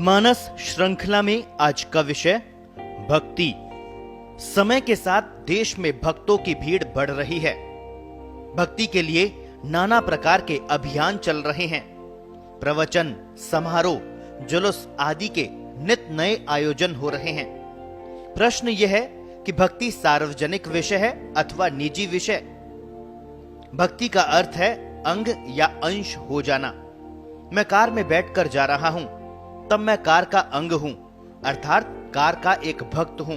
मानस श्रृंखला में आज का विषय भक्ति। समय के साथ देश में भक्तों की भीड़ बढ़ रही है। भक्ति के लिए नाना प्रकार के अभियान चल रहे हैं। प्रवचन, समारोह, जुलूस आदि के नित नए आयोजन हो रहे हैं। प्रश्न यह है कि भक्ति सार्वजनिक विषय है अथवा निजी विषय। भक्ति का अर्थ है अंग या अंश हो जाना। मैं कार में बैठकर जा रहा हूं, तब मैं कार का अंग हूं, अर्थात कार का एक भक्त हूं।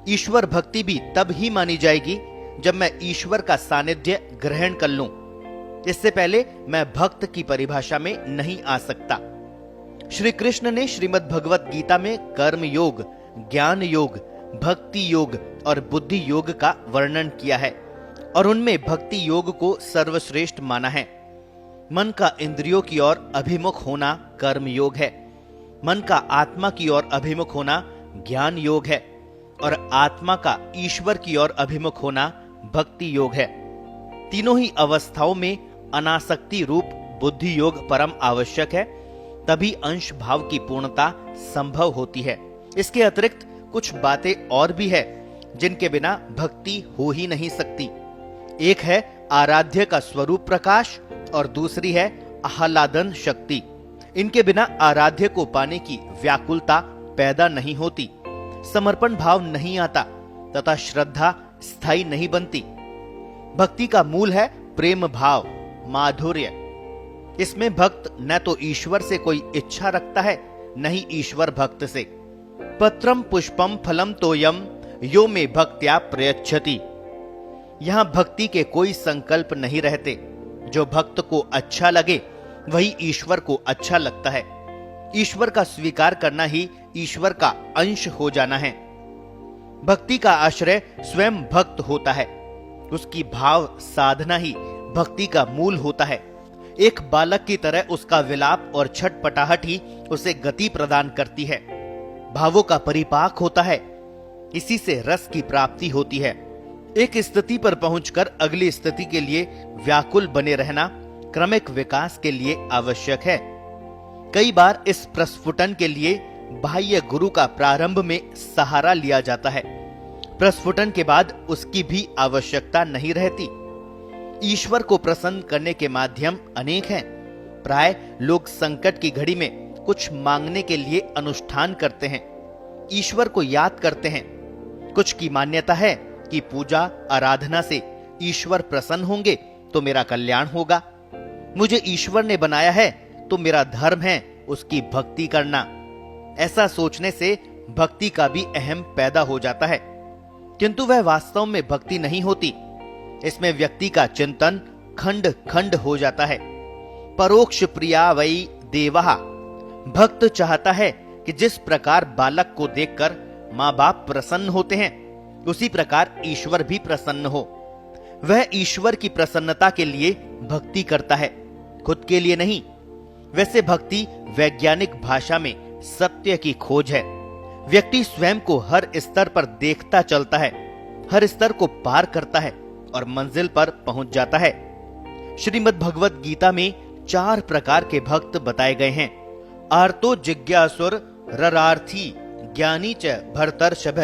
ईश्वर भक्ति भी तब ही मानी जाएगी जब मैं ईश्वर का सानिध्य ग्रहण कर लूं। इससे पहले मैं भक्त की परिभाषा में नहीं आ सकता। श्री कृष्ण ने श्रीमद् भगवत गीता में कर्म योग, ज्ञान योग, भक्ति योग और बुद्धि योग का वर्णन किया है और उनमें भक्ति योग को सर्वश्रेष्ठ माना है। मन का इंद्रियों की ओर अभिमुख होना कर्म योग है, मन का आत्मा की ओर अभिमुख होना ज्ञान योग है और आत्मा का ईश्वर की ओर अभिमुख होना भक्ति योग है। तीनों ही अवस्थाओं में अनासक्ति रूप बुद्धि योग परम आवश्यक है, तभी अंश भाव की पूर्णता संभव होती है। इसके अतिरिक्त कुछ बातें और भी है जिनके बिना भक्ति हो ही नहीं सकती। एक है आराध्य का स्वरूप प्रकाश और दूसरी है आह्लादन शक्ति। इनके बिना आराध्य को पाने की व्याकुलता पैदा नहीं होती, समर्पण भाव नहीं आता तथा श्रद्धा स्थायी नहीं बनती। भक्ति का मूल है प्रेम भाव, माधुर्य। इसमें भक्त न तो ईश्वर से कोई इच्छा रखता है, न ही ईश्वर भक्त से। पत्रम पुष्पम फलम तोयम यो में भक्त्या प्रयच्छति। यहां भक्ति के कोई संकल्प नहीं रहते। जो भक्त को अच्छा लगे वही ईश्वर को अच्छा लगता है। ईश्वर का स्वीकार करना ही ईश्वर का अंश हो जाना है। भक्ति का आश्रय स्वयं भक्त होता है। उसकी भाव साधना ही भक्ति का मूल होता है। एक बालक की तरह उसका विलाप और छटपटाहट ही उसे गति प्रदान करती है। भावों का परिपाक होता है, इसी से रस की प्राप्ति होती है। एक स्थिति पर पहुंचकर अगली स्थिति के लिए व्याकुल बने रहना क्रमिक विकास के लिए आवश्यक है। कई बार इस प्रस्फुटन के लिए बाह्य गुरु का प्रारंभ में सहारा लिया जाता है। प्रस्फुटन के बाद उसकी भी आवश्यकता नहीं रहती। ईश्वर को प्रसन्न करने के माध्यम अनेक हैं। प्राय लोग संकट की घड़ी में कुछ मांगने के लिए अनुष्ठान करते हैं, ईश्वर को याद करते हैं। कुछ की मान्यता है कि पूजा आराधना से ईश्वर प्रसन्न होंगे तो मेरा कल्याण होगा। मुझे ईश्वर ने बनाया है तो मेरा धर्म है उसकी भक्ति करना। ऐसा सोचने से भक्ति का भी अहम पैदा हो जाता है, किंतु वह वास्तव में भक्ति नहीं होती। इसमें व्यक्ति का चिंतन खंड खंड हो जाता है। परोक्ष प्रिया वै देवः। भक्त चाहता है कि जिस प्रकार बालक को देखकर माँ बाप प्रसन्न होते हैं, उसी प्रकार ईश्वर भी प्रसन्न हो। वह ईश्वर की प्रसन्नता के लिए भक्ति करता है, खुद के लिए नहीं। वैसे भक्ति वैज्ञानिक भाषा में सत्य की खोज है। व्यक्ति स्वयं को हर स्तर पर देखता चलता है, हर स्तर को पार करता है और मंजिल पर पहुंच जाता है। श्रीमद् भगवत गीता में 4 प्रकार के भक्त बताए गए हैं। आर्तो जिज्ञासुर ररार्थी ज्ञानी च भरतर्षभ।